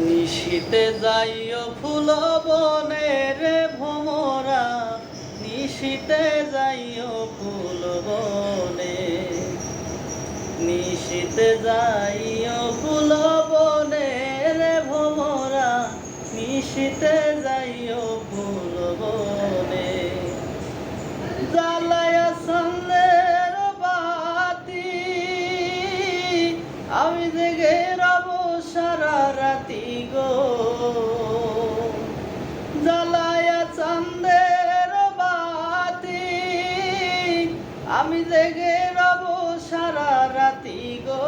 নিশীতে যাইও ফুল বনে রে ভ্রমরা, নিশীতে যাইও ফুল বনে, নিশীতে যাইও ফুল বনে রে ভ্রমরা, নিশীতে যাইও ফুল বনে। জ্বালায়া সন্দের বাতি আমি জেগে রব সারা রাতি গো, জ্বালায়া চাঁদের বাতি আমি জেগে রব সারা রাতি গো।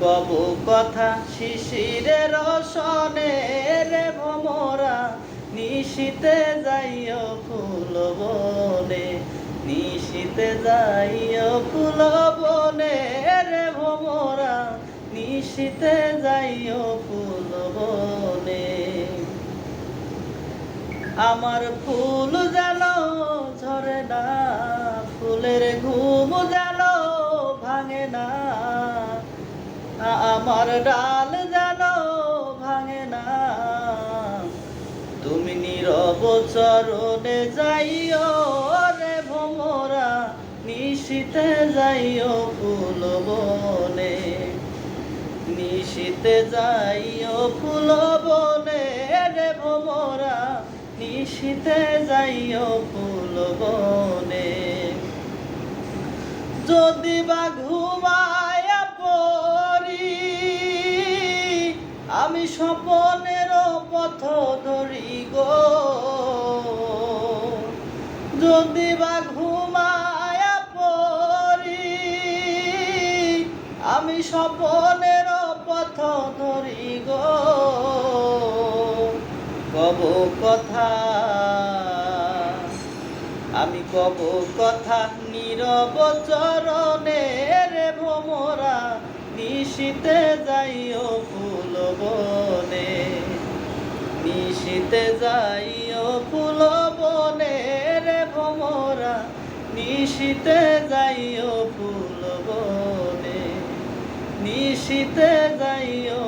কবু কথা শিশিরের রসনে রে ভ্রমরা, নিশীতে যাইও ফুল বনে, নিশীতে যাইও ফুল বনে রে ভ্রমরা, নিশীতে যাইও ফুল বনে। আমার ফুল যেন ঝরে না, ফুলের ঘুম যেন ভাঙে না, আমার ডাল যেন ভাঙে না। তুমি নীরব চরণে যাইও রে ভ্রমরা, নিশীতে যাইও ফুল বনে, নিশীতে যাইও ফুল বনে রে ভ্রমরা, নিশীতে যাইও ফুল বনে। যদি বা ঘুমায়া পড়ি আমি স্বপনের পথ ধরি গো, যদি বা ঘুমায়া পড়ি আমি স্বপনের পথ ধরি গো। কবু কথা আমি কবু কথা নীরব চরণে রে ভ্রমরা, নিশীতে যাইও ফুল বনে, নিশীতে যাইও ফুল বনে রে ভ্রমরা, নিশীতে যাইও ফুল বনে, নিশীতে যাইও।